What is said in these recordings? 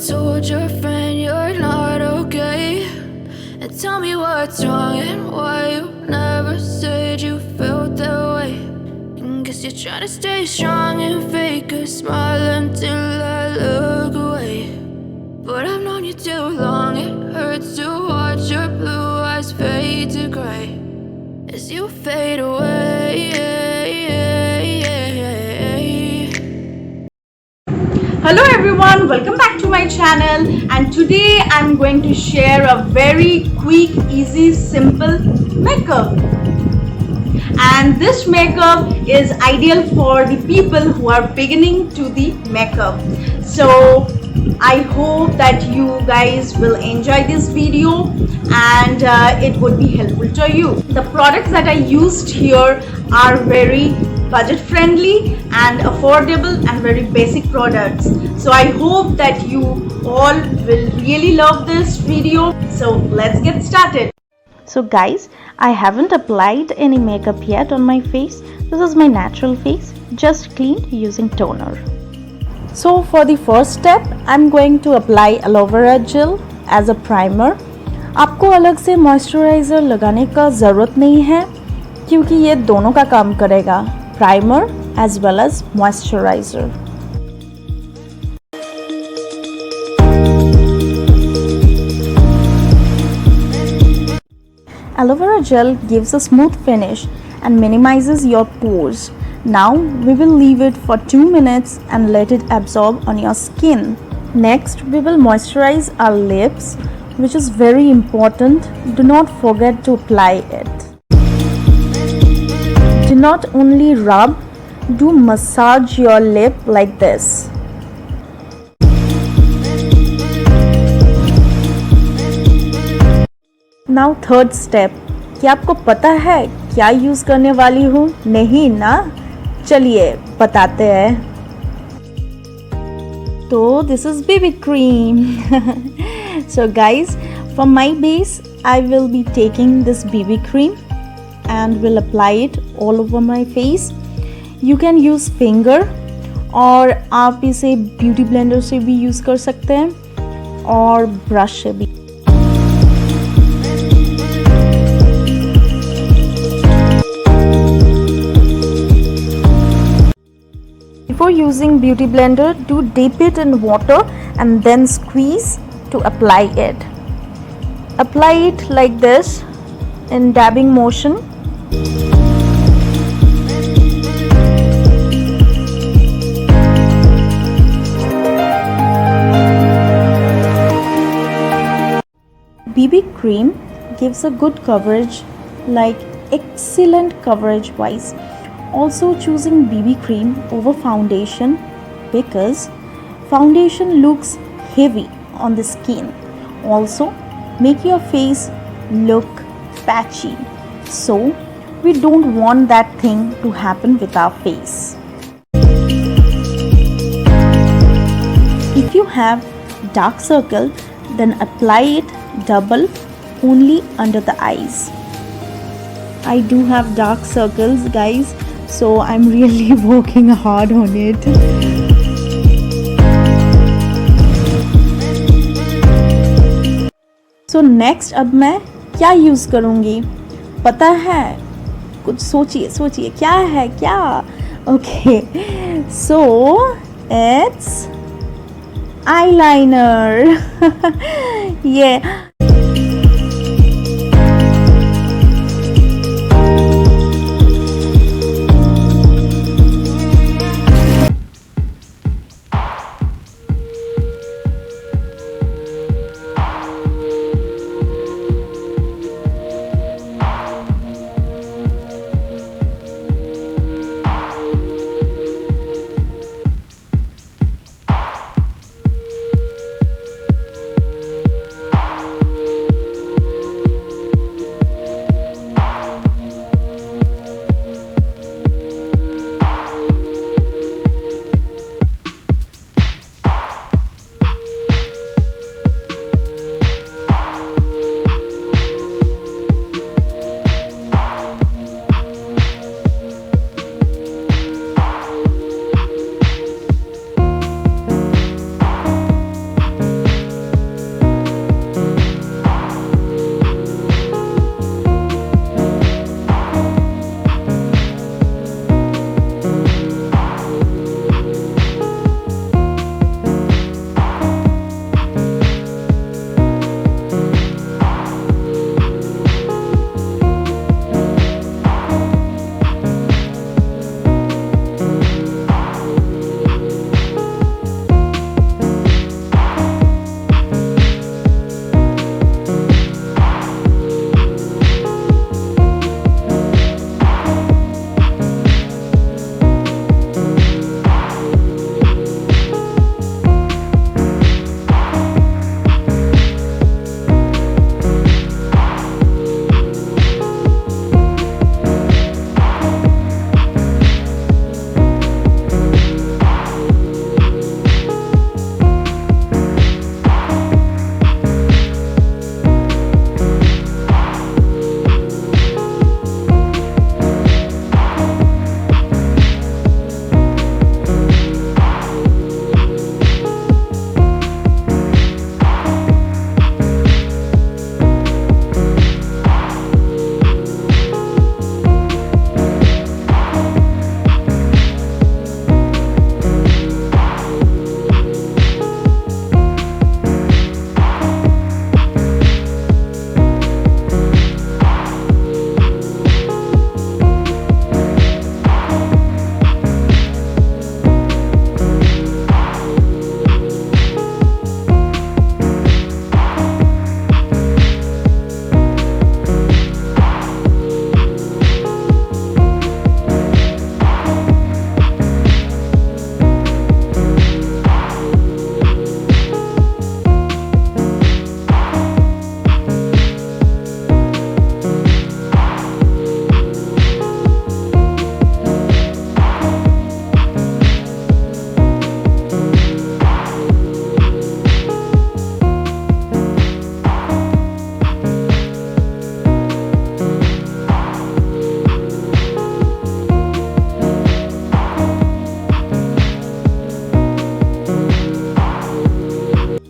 told your friend you're not okay? And tell me what's wrong and why you never said you felt that way. And guess you're trying to stay strong and fake a smile until I look away. But I've known you too long, it hurts to watch your blue eyes fade to gray as you fade away. Hello everyone, welcome back to my channel, and today I'm going to share a very quick, easy, simple makeup. And this makeup is ideal for the people who are beginning to the makeup. So I hope that you guys will enjoy this video and it would be helpful to you. The products that I used here are very budget friendly and affordable and very basic products. So I hope that you all will really love this video. So let's get started. So guys, I haven't applied any makeup yet on my face. This is my natural face, just cleaned using toner. So for the first step, I'm going to apply aloe vera gel as a primer. आपको अलग से moisturiser लगाने का ज़रूरत नहीं है क्योंकि ये दोनों का काम करेगा, primer as well as moisturizer. Aloe vera gel gives a smooth finish and minimizes your pores. Now we will leave it for 2 minutes and let it absorb on your skin. Next we will moisturize our lips, which is very important. Do not forget to apply it. Do not only rub, do massage your lip like this. Now third step, क्या आपको पता है क्या use करने वाली हूँ? नहीं ना? चलिए बताते हैं. तो this is BB cream. So guys, for my base, I will be taking this BB cream and will apply it all over my face. You can use finger और आप इसे ब्यूटी ब्लेंडर से भी यूज़ कर सकते हैं और brush से भी. Before using beauty blender, do dip it in water and then squeeze to apply it. Apply it like this in dabbing motion. BB cream gives a good coverage, like excellent coverage wise. Also choosing BB cream over foundation because foundation looks heavy on the skin. Also make your face look patchy. So we don't want that thing to happen with our face. If you have dark circle, then apply it double only under the eyes. I do have dark circles, guys, so I'm really working hard on it. So next अब मैं क्या use करूँगी? पता है? कुछ सोचिए क्या है क्या? Okay, so it's eyeliner. Yeah.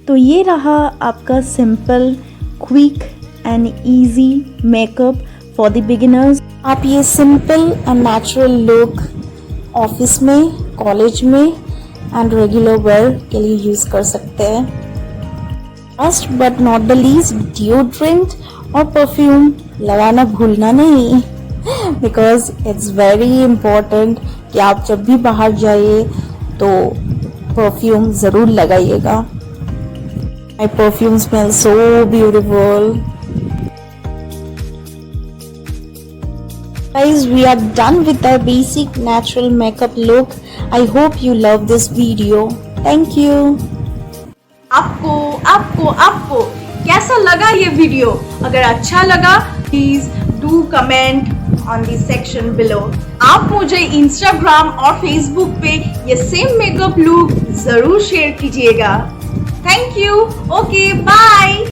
तो ये रहा आपका simple, quick and easy makeup for the beginners. आप ये simple and natural look office में, कॉलेज में एंड रेगुलर वेयर के लिए यूज़ कर सकते हैं। Last but not the least, deodorant और परफ्यूम लगाना भूलना नहीं, बिकॉज इट्स वेरी इम्पोर्टेंट कि आप जब भी बाहर जाइए तो परफ्यूम ज़रूर लगाइएगा। My perfume smell so beautiful. Guys, we are done with our basic natural makeup look. I hope you love this video. Thank you. आपको कैसा लगा ये वीडियो? अगर अच्छा लगा please do comment on the section below. आप मुझे Instagram और फेसबुक पे ये सेम मेकअप लुक जरूर शेयर कीजिएगा। Thank you. Okay, bye.